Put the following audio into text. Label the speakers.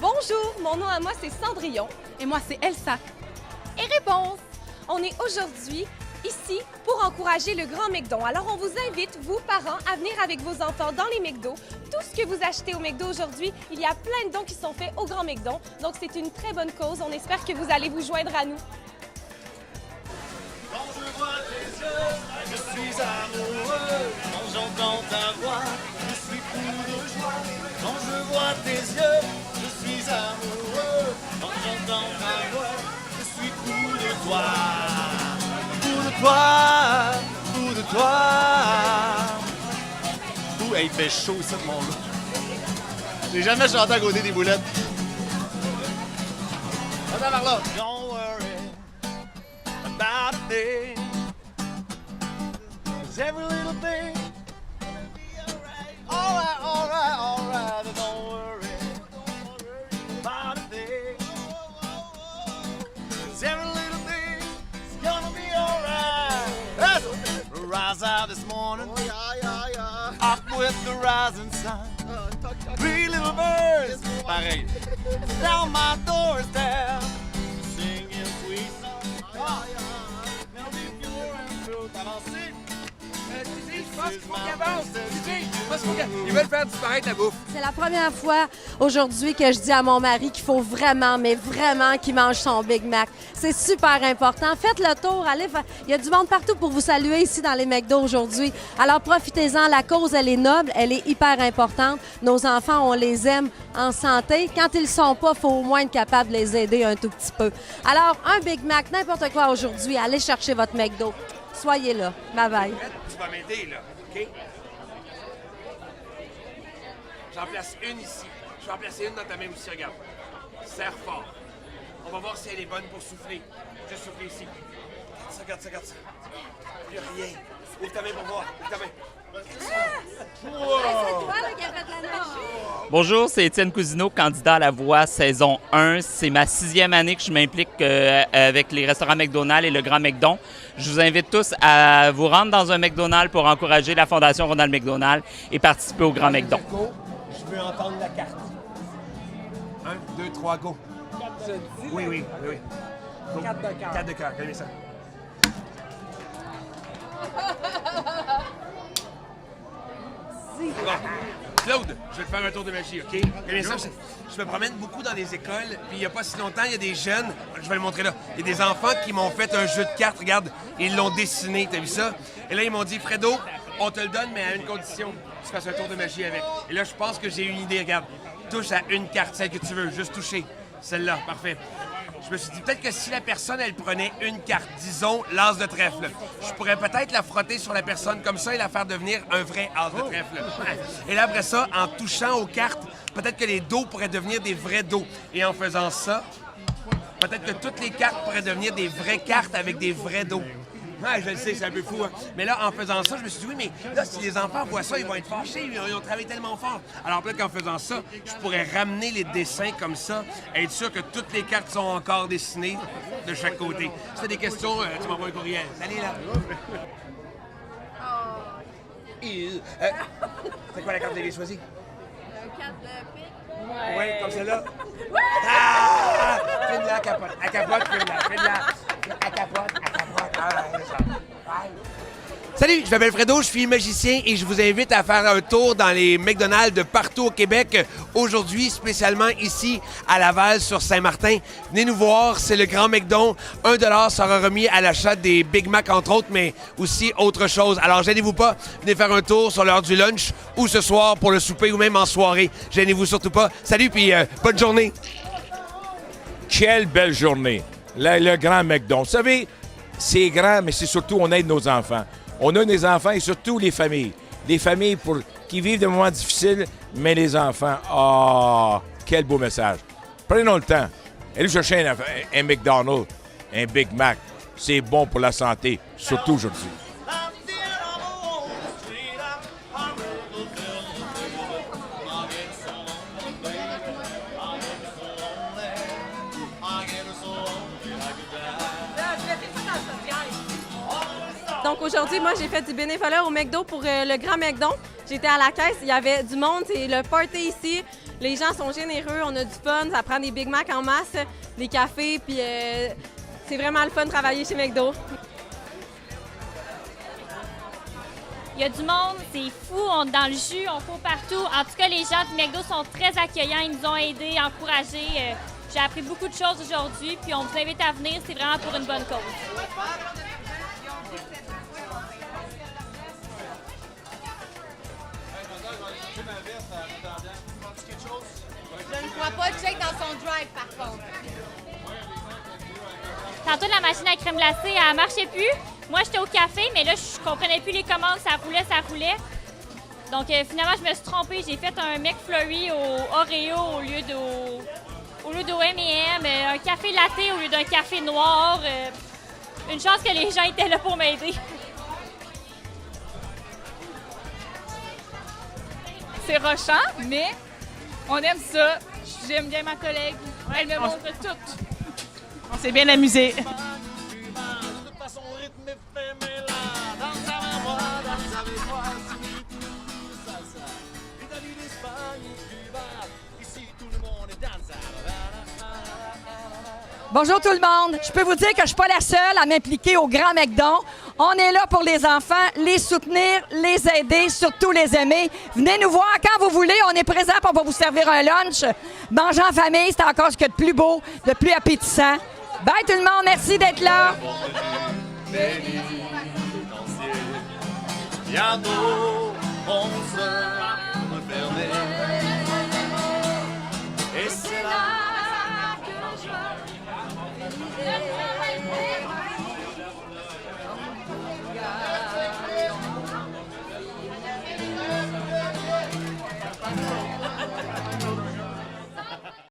Speaker 1: Bonjour, mon nom à moi c'est Cendrillon.
Speaker 2: Et moi, c'est Elsa.
Speaker 1: Et réponse! On est aujourd'hui ici pour encourager le Grand McDon. Alors on vous invite, vous parents, à venir avec vos enfants dans les McDo. Tout ce que vous achetez au McDo aujourd'hui, il y a plein de dons qui sont faits au Grand McDon. Donc c'est une très bonne cause. On espère que vous allez vous joindre à nous.
Speaker 3: Quand je vois tes yeux, je suis amoureux. Quand j'entends ta voix, je suis fou de joie. Quand je vois tes yeux, je suis amoureux. Quand j'entends ta voix, je suis fou de toi. Fou de toi, fou de toi. Ouh, hey, il fait chaud ça, mon gars. J'ai jamais chanté à côté des boulettes. Attends par là. Don't worry about a thing. 'Cause every little thing gonna be alright. Alright, alright, alright. Don't worry about a thing. 'Cause every little thing is gonna be alright. Rise out this morning. Up with the rising sun. Three little birds. Pareil. Down my doorstep. Singing sweet songs. Melody pure and true. Avancez.
Speaker 4: Je pense qu'il faut qu'il avance. Je pense qu'ils veulent faire disparaître la bouffe.
Speaker 5: C'est la première fois aujourd'hui que je dis à mon mari qu'il faut vraiment, mais vraiment qu'il mange son Big Mac. C'est super important. Faites le tour, allez faire... Il y a du monde partout pour vous saluer ici dans les McDo aujourd'hui. Alors profitez-en, la cause, elle est noble, elle est hyper importante. Nos enfants, on les aime en santé. Quand ils le sont pas, il faut au moins être capable de les aider un tout petit peu. Alors, un Big Mac, n'importe quoi aujourd'hui, allez chercher votre McDo. Soyez là. Bye-bye.
Speaker 4: Tu vas m'aider, là, OK? J'en place une ici. Je vais en placer une dans ta main aussi, regarde. Serre fort. On va voir si elle est bonne pour souffler. Juste souffler ici. Regarde ça, regarde ça. Plus rien. Ouvre ta main pour voir. Ouvre ta main.
Speaker 6: Bonjour, c'est Étienne Cousineau, candidat à la Voix saison 1. C'est ma 6e année que je m'implique avec les restaurants McDonald's et le Grand McDon. Je vous invite tous à vous rendre dans un McDonald's pour encourager la Fondation Ronald McDonald et participer au Grand McDon.
Speaker 4: Go. Je veux entendre la carte. 1, 2, 3, go. Oui. Go. 4 de cœur. 4 de cœur, calmez ça. Bon. Claude, je vais te faire un tour de magie, OK? Calmez ça. Je me promène beaucoup dans les écoles, puis il n'y a pas si longtemps, il y a des jeunes, je vais le montrer là, il y a des enfants qui m'ont fait un jeu de cartes, regarde, ils l'ont dessiné, t'as vu ça? Et là, ils m'ont dit, Fredo, on te le donne, mais à une condition, tu fasses un tour de magie avec. Et là, je pense que j'ai une idée, regarde, touche à une carte, celle que tu veux, juste toucher, celle-là, parfait. Je me suis dit, peut-être que si la personne, elle prenait une carte, disons, l'as de trèfle, je pourrais peut-être la frotter sur la personne comme ça et la faire devenir un vrai as de trèfle. Et là, après ça, en touchant aux cartes, peut-être que les dos pourraient devenir des vrais dos. Et en faisant ça, peut-être que toutes les cartes pourraient devenir des vraies cartes avec des vrais dos. Ouais, je le sais, c'est un peu fou, hein? Mais là, en faisant ça, je me suis dit, oui, mais là, si les enfants voient ça, ils vont être fâchés, ils ont travaillé tellement fort. Alors peut-être qu'en faisant ça, je pourrais ramener les dessins comme ça, être sûr que toutes les cartes sont encore dessinées de chaque côté. Si t'as des questions, tu m'envoies un courriel. Salut, là! C'est quoi la carte que vous avez choisie?
Speaker 5: Un 4 de pique.
Speaker 4: Oui, comme celle-là. Ah! Fais-la, capote. À capote, fais-la. Fais-la. À capote. Ah, c'est ça. Salut, je m'appelle Fredo, je suis magicien et je vous invite à faire un tour dans les McDonald's de partout au Québec. Aujourd'hui, spécialement ici à Laval, sur Saint-Martin. Venez nous voir, c'est le Grand McDon. 1$ sera remis à l'achat des Big Mac, entre autres, mais aussi autre chose. Alors, gênez-vous pas, venez faire un tour sur l'heure du lunch ou ce soir pour le souper ou même en soirée. Gênez-vous surtout pas. Salut, puis bonne journée.
Speaker 7: Quelle belle journée. Le Grand McDon. Vous savez, c'est grand, mais c'est surtout, on aide nos enfants. On a des enfants et surtout les familles. Des familles qui vivent des moments difficiles, mais les enfants, quel beau message. Prenons le temps. Allez chercher un McDonald's, un Big Mac. C'est bon pour la santé, surtout aujourd'hui.
Speaker 5: Donc, Donc aujourd'hui, moi, j'ai fait du bénévolat au McDo pour le Grand McDo. J'étais à la caisse, il y avait du monde, c'est le party ici. Les gens sont généreux, on a du fun, ça prend des Big Mac en masse, des cafés, puis c'est vraiment le fun de travailler chez McDo.
Speaker 2: Il y a du monde, c'est fou, on est dans le jus, on court partout. En tout cas, les gens du McDo sont très accueillants, ils nous ont aidés, encouragés. J'ai appris beaucoup de choses aujourd'hui, puis on vous invite à venir, c'est vraiment pour une bonne cause.
Speaker 8: Je ne crois pas Jake dans son drive, par contre.
Speaker 2: Tantôt, la machine à crème glacée, elle ne marchait plus. Moi, j'étais au café, mais là, je comprenais plus les commandes, ça roulait. Donc, finalement, je me suis trompée. J'ai fait un McFlurry au Oreo au lieu d'au M&M, un café latte au lieu d'un café noir. Une chance que les gens étaient là pour m'aider.
Speaker 9: C'est rochant, mais on aime ça. J'aime bien ma collègue. Elle me montre tout. On s'est bien amusé.
Speaker 10: Bonjour tout le monde. Je peux vous dire que je suis pas la seule à m'impliquer au Grand McDo. On est là pour les enfants, les soutenir, les aider, surtout les aimer. Venez nous voir quand vous voulez. On est présent pour vous servir un lunch. Manger en famille, c'est encore ce qu'il y a de plus beau, de plus appétissant. Bye tout le monde. Merci d'être là.
Speaker 3: Bientôt, on sera refermé. Et c'est là que je vais